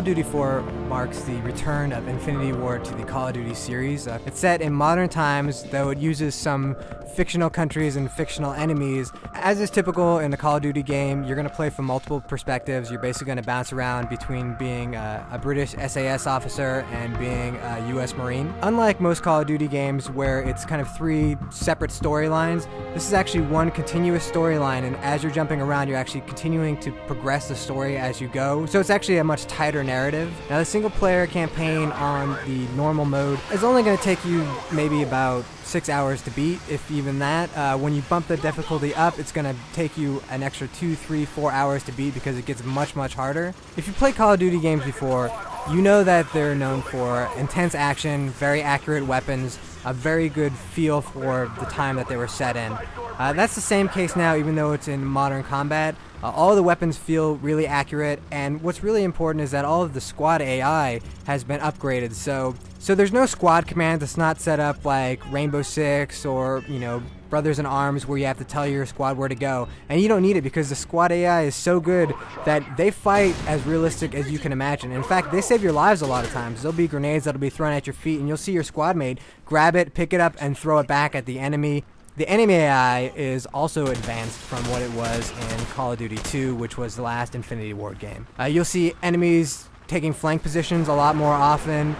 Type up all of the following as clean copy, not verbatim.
of Duty 4 marks the return of Infinity Ward to the Call of Duty series. It's set in modern times, though it uses some fictional countries and fictional enemies. As is typical in a Call of Duty game, you're going to play from multiple perspectives. You're basically going to bounce around between being a British SAS officer and being a US Marine. Unlike most Call of Duty games where it's kind of three separate storylines, this is actually one continuous storyline, and as you're jumping around, you're actually continuing to progress the story as you go. So it's actually a much tighter narrative. Now, the single player campaign on the normal mode is only going to take you maybe about 6 hours to beat, if even that. When you bump the difficulty up, it's going to take you an extra 2, 3, 4 hours to beat because it gets much, much harder. If you played Call of Duty games before, you know that they're known for intense action, very accurate weapons, a very good feel for the time that they were set in. That's the same case now, even though it's in modern combat. All the weapons feel really accurate, and what's really important is that all of the squad AI has been upgraded. So there's no squad command that's not set up like Rainbow Six or, you know, Brothers in Arms, where you have to tell your squad where to go. And you don't need it because the squad AI is so good that they fight as realistic as you can imagine. In fact, they save your lives a lot of times. There'll be grenades that'll be thrown at your feet, and you'll see your squad mate grab it, pick it up, and throw it back at the enemy. The enemy AI is also advanced from what it was in Call of Duty 2, which was the last Infinity Ward game. You'll see enemies taking flank positions a lot more often.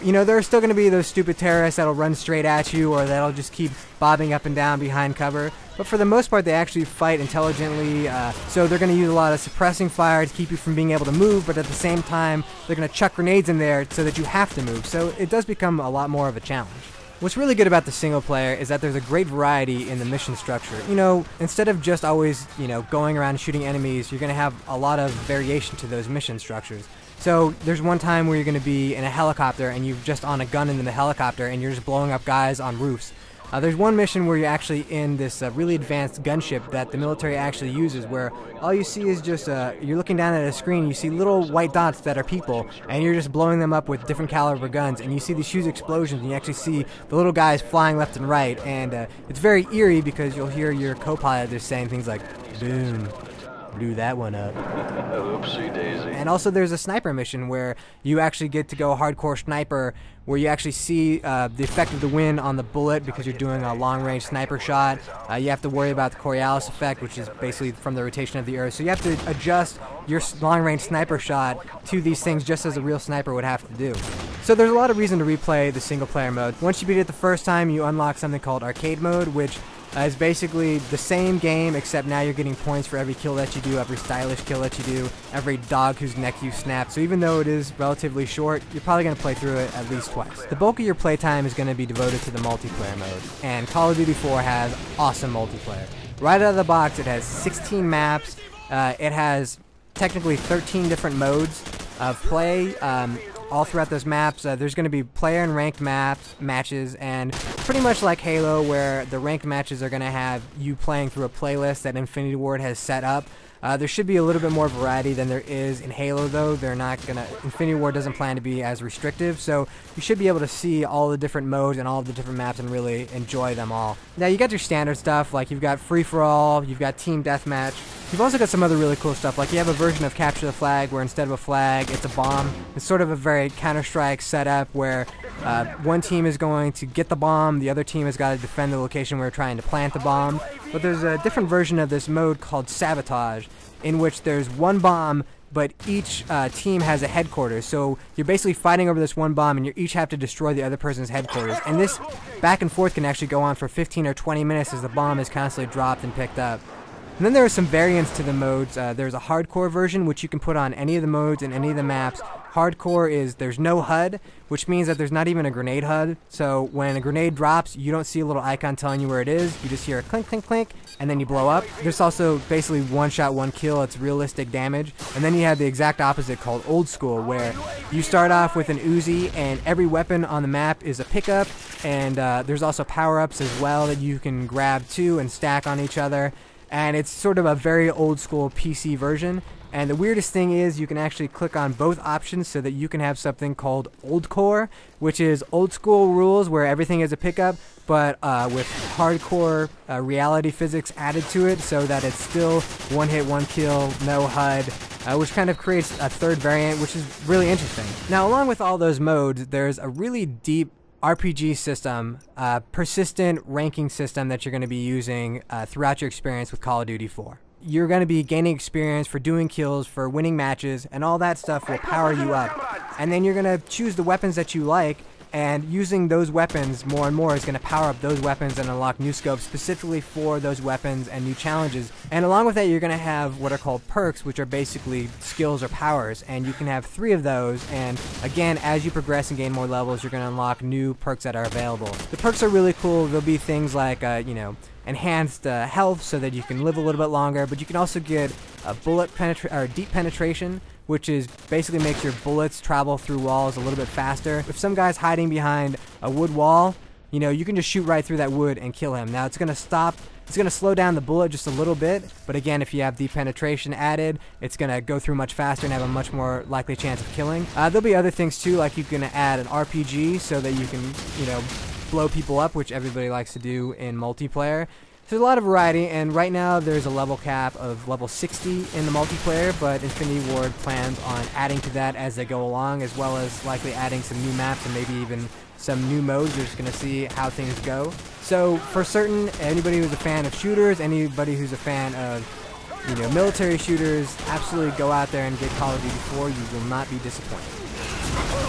You know, there are still going to be those stupid terrorists that'll run straight at you, or that'll just keep bobbing up and down behind cover. But for the most part, they actually fight intelligently, so they're going to use a lot of suppressing fire to keep you from being able to move, but at the same time, they're going to chuck grenades in there so that you have to move. So it does become a lot more of a challenge. What's really good about the single player is that there's a great variety in the mission structure. You know, instead of just always, you know, going around and shooting enemies, you're going to have a lot of variation to those mission structures. So there's one time where you're going to be in a helicopter and you're just on a gun in the helicopter and you're just blowing up guys on roofs. There's one mission where you're actually in this really advanced gunship that the military actually uses, where all you see is just, you're looking down at a screen, you see little white dots that are people, and you're just blowing them up with different caliber guns, and you see these huge explosions, and you actually see the little guys flying left and right, and it's very eerie because you'll hear your co-pilot just saying things like, boom, blew that one up. Oopsie daisy. And also there's a sniper mission where you actually get to go hardcore sniper, where you actually see the effect of the wind on the bullet because you're doing a long-range sniper shot. You have to worry about the Coriolis effect, which is basically from the rotation of the Earth. So you have to adjust your long-range sniper shot to these things just as a real sniper would have to do. So there's a lot of reason to replay the single-player mode. Once you beat it the first time, you unlock something called Arcade Mode, which is basically the same game, except now you're getting points for every kill that you do, every stylish kill that you do, every dog whose neck you snap. So even though it is relatively short, you're probably going to play through it at least twice. The bulk of your playtime is going to be devoted to the multiplayer mode, and Call of Duty 4 has awesome multiplayer. Right out of the box, it has 16 maps. It has technically 13 different modes of play. All throughout those maps, there's going to be player and ranked matches, and pretty much like Halo, where the ranked matches are going to have you playing through a playlist that Infinity Ward has set up. There should be a little bit more variety than there is in Halo, though. Infinity Ward doesn't plan to be as restrictive, so you should be able to see all the different modes and all the different maps and really enjoy them all. Now, you got your standard stuff, like you've got free-for-all, you've got team deathmatch. You've also got some other really cool stuff, like you have a version of Capture the Flag where instead of a flag, it's a bomb. It's sort of a very Counter-Strike setup where one team is going to get the bomb, the other team has got to defend the location where we're trying to plant the bomb. But there's a different version of this mode called Sabotage, in which there's one bomb, but each team has a headquarters. So you're basically fighting over this one bomb, and you each have to destroy the other person's headquarters. And this back and forth can actually go on for 15 or 20 minutes as the bomb is constantly dropped and picked up. And then there are some variants to the modes. There's a hardcore version, which you can put on any of the modes and any of the maps. Hardcore is there's no HUD, which means that there's not even a grenade HUD. So when a grenade drops, you don't see a little icon telling you where it is. You just hear a clink, clink, clink, and then you blow up. There's also basically one shot, one kill. It's realistic damage. And then you have the exact opposite called Old School, where you start off with an Uzi, and every weapon on the map is a pickup. And there's also power-ups as well that you can grab too and stack on each other. And it's sort of a very old school PC version. And the weirdest thing is you can actually click on both options so that you can have something called Old Core, which is old school rules where everything is a pickup, but with hardcore reality physics added to it so that it's still one hit, one kill, no HUD, which kind of creates a third variant, which is really interesting. Now, along with all those modes, there's a really deep RPG system, persistent ranking system that you're going to be using throughout your experience with Call of Duty 4. You're going to be gaining experience for doing kills, for winning matches, and all that stuff will power you up. And then you're going to choose the weapons that you like, and using those weapons more and more is going to power up those weapons and unlock new scopes specifically for those weapons and new challenges. And along with that, you're going to have what are called perks, which are basically skills or powers, and you can have 3 of those. And again, as you progress and gain more levels, you're going to unlock new perks that are available. The perks are really cool. There'll be things like, enhanced health so that you can live a little bit longer, but you can also get a deep penetration, which is basically makes your bullets travel through walls a little bit faster. If some guy's hiding behind a wood wall, you can just shoot right through that wood and kill him. Now it's going to slow down the bullet just a little bit, but again, if you have deep penetration added, it's going to go through much faster and have a much more likely chance of killing. There'll be other things too, like you can add an RPG so that you can, blow people up, which everybody likes to do in multiplayer. So there's a lot of variety, and right now there's a level cap of level 60 in the multiplayer, but Infinity Ward plans on adding to that as they go along, as well as likely adding some new maps and maybe even some new modes. We're just going to see how things go. So for certain, anybody who's a fan of shooters, anybody who's a fan of military shooters, absolutely go out there and get Call of Duty 4. You will not be disappointed.